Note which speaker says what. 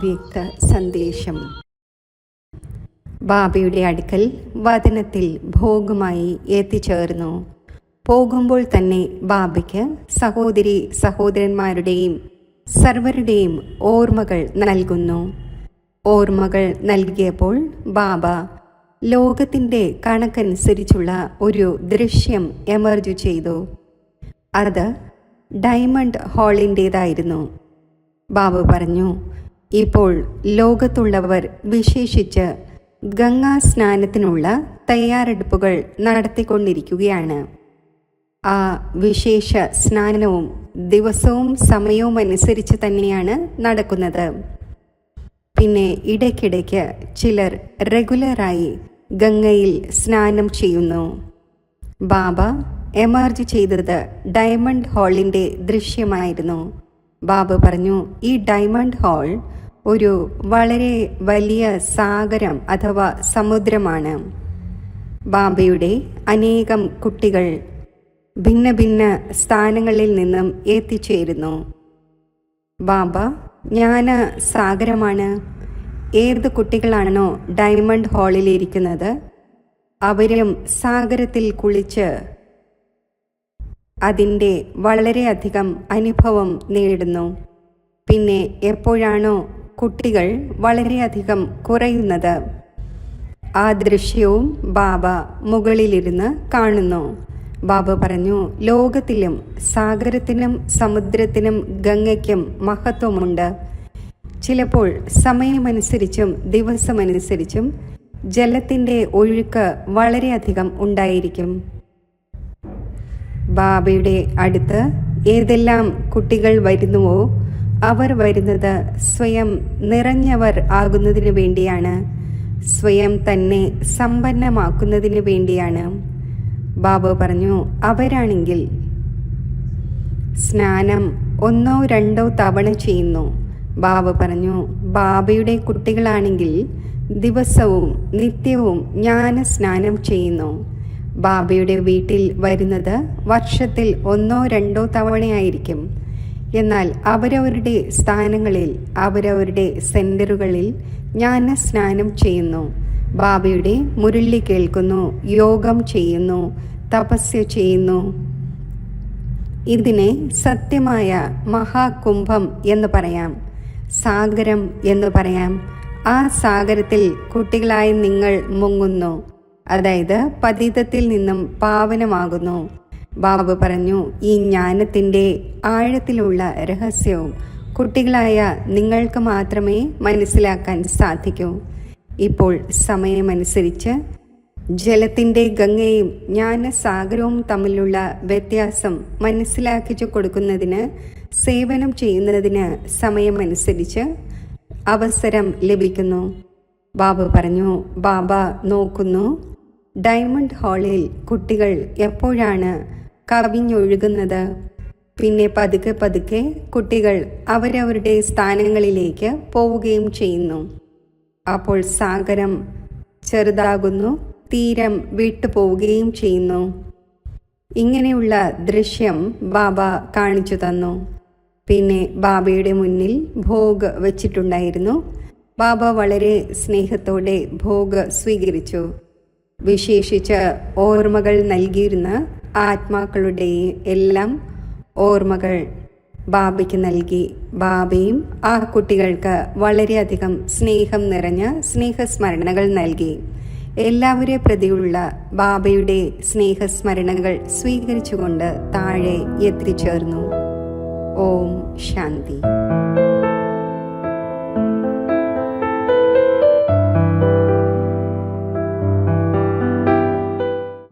Speaker 1: അവ്യക്ത സന്ദേശം. ബാബയുടെ അടുക്കൽ വചനത്തിൽ ഭോഗമായി എത്തിച്ചേർന്നു. പോകുമ്പോൾ തന്നെ ബാബയ്ക്ക് സഹോദരി സഹോദരന്മാരുടെയും സർവരുടെയും ഓർമ്മകൾ നൽകുന്നു. ഓർമ്മകൾ നൽകിയപ്പോൾ ബാബ ലോകത്തിൻ്റെ കണക്കനുസരിച്ചുള്ള ഒരു ദൃശ്യം എമർജ് ചെയ്തു. അത് ഡയമണ്ട് ഹാളിൻ്റേതായിരുന്നു. ബാബു പറഞ്ഞു, ഇപ്പോൾ ലോകത്തുള്ളവർ വിശേഷിച്ച് ഗംഗാ സ്നാനത്തിനുള്ള തയ്യാറെടുപ്പുകൾ നടത്തിക്കൊണ്ടിരിക്കുകയാണ്. ആ വിശേഷ സ്നാനവും ദിവസവും സമയവും അനുസരിച്ച് തന്നെയാണ് നടക്കുന്നത്. പിന്നെ ഇടയ്ക്കിടയ്ക്ക് ചിലർ റെഗുലറായി ഗംഗയിൽ സ്നാനം ചെയ്യുന്നു. ബാബ എമർജ് ചെയ്തത് ഡയമണ്ട് ഹാളിൻ്റെ ദൃശ്യമായിരുന്നു. ബാബ പറഞ്ഞു, ഈ ഡയമണ്ട് ഹാൾ ഒരു വളരെ വലിയ സാഗരം അഥവാ സമുദ്രമാണ്. ബാബയുടെ അനേകം കുട്ടികൾ ഭിന്ന ഭിന്ന സ്ഥാനങ്ങളിൽ നിന്നും എത്തിച്ചേരുന്നു. ബാബ ജ്ഞാന സാഗരമാണ്. ഏത് കുട്ടികളാണോ ഡയമണ്ട് ഹാളിലിരിക്കുന്നത് അവരും സാഗരത്തിൽ കുളിച്ച് അതിൻ്റെ വളരെയധികം അനുഭവം നേടുന്നു. പിന്നെ എപ്പോഴാണോ കുട്ടികൾ വളരെയധികം കുറയുന്നത് ആ ദൃശ്യവും ബാബ മുകളിലിരുന്ന് കാണുന്നു. ബാബ പറഞ്ഞു, ലോകത്തിലും സാഗരത്തിനും സമുദ്രത്തിനും ഗംഗയ്ക്കും മഹത്വമുണ്ട്. ചിലപ്പോൾ സമയമനുസരിച്ചും ദിവസമനുസരിച്ചും ജലത്തിൻ്റെ ഒഴുക്ക് വളരെയധികം ഉണ്ടായിരിക്കും. ബാബയുടെ അടുത്ത് ഏതെല്ലാം കുട്ടികൾ വരുന്നുവോ അവർ വരുന്നത് സ്വയം നിറഞ്ഞവർ ആകുന്നതിനു വേണ്ടിയാണ്, സ്വയം തന്നെ സമ്പന്നമാക്കുന്നതിന് വേണ്ടിയാണ്. ബാബ പറഞ്ഞു, അവരാണെങ്കിൽ സ്നാനം 1-2 തവണ ചെയ്യുന്നു. ബാബ പറഞ്ഞു, ബാബയുടെ കുട്ടികളാണെങ്കിൽ ദിവസവും നിത്യവും ജ്ഞാന സ്നാനം ചെയ്യുന്നു. ബാബയുടെ വീട്ടിൽ വരുന്നത് വർഷത്തിൽ 1-2 തവണയായിരിക്കും. എന്നാൽ അവരവരുടെ സ്ഥാനങ്ങളിൽ അവരവരുടെ സെന്ററുകളിൽ ജ്ഞാന സ്നാനം ചെയ്യുന്നു. ബാബയുടെ മുരളി കേൾക്കുന്നു, യോഗം ചെയ്യുന്നു, തപസ്യ ചെയ്യുന്നു. ഇതിനെ സത്യമായ മഹാകുംഭം എന്ന് പറയാം, സാഗരം എന്ന് പറയാം. ആ സാഗരത്തിൽ കുട്ടികളായി നിങ്ങൾ മുങ്ങുന്നു, അതായത് പതിതത്തിൽ നിന്നും പാവനമാകുന്നു. ബാബ പറഞ്ഞു, ഈ ജ്ഞാനത്തിൻ്റെ ആഴത്തിലുള്ള രഹസ്യവും കുട്ടികളായ നിങ്ങൾക്ക് മാത്രമേ മനസ്സിലാക്കാൻ സാധിക്കൂ. ഇപ്പോൾ സമയമനുസരിച്ച് ജലത്തിൻ്റെ ഗംഗയും ജ്ഞാനസാഗരവും തമ്മിലുള്ള വ്യത്യാസം മനസ്സിലാക്കിച്ചു കൊടുക്കുന്നതിന്, സേവനം ചെയ്യുന്നതിന് സമയമനുസരിച്ച് അവസരം ലഭിക്കുന്നു. ബാബ പറഞ്ഞു, ബാബ നോക്കുന്നു, ഡയമണ്ട് ഹാളിൽ കുട്ടികൾ എപ്പോഴാണ് കവിഞ്ഞൊഴുകുന്നത്. പിന്നെ പതുക്കെ പതുക്കെ കുട്ടികൾ അവരവരുടെ സ്ഥാനങ്ങളിലേക്ക് പോവുകയും ചെയ്യുന്നു. അപ്പോൾ സാഗരം ചെറുതാകുന്നു, തീരം വിട്ടുപോവുകയും ചെയ്യുന്നു. ഇങ്ങനെയുള്ള ദൃശ്യം ബാബ കാണിച്ചു തന്നു. പിന്നെ ബാബയുടെ മുന്നിൽ ഭോഗ് വച്ചിട്ടുണ്ടായിരുന്നു. ബാബ വളരെ സ്നേഹത്തോടെ ഭോഗ് സ്വീകരിച്ചു. വിശേഷിച്ച് ഓർമ്മകൾ നൽകിയിരുന്ന ആത്മാക്കളുടെ എല്ലാം ഓർമ്മകൾ ബാബയ്ക്ക് നൽകി. ബാബയും ആ കുട്ടികൾക്ക് വളരെയധികം സ്നേഹം നിറഞ്ഞ സ്നേഹസ്മരണകൾ നൽകി. എല്ലാവരെ പ്രതിയുള്ള ബാബയുടെ സ്നേഹസ്മരണകൾ സ്വീകരിച്ചുകൊണ്ട് താഴെ എത്തിച്ചേർന്നു. ഓം ശാന്തി.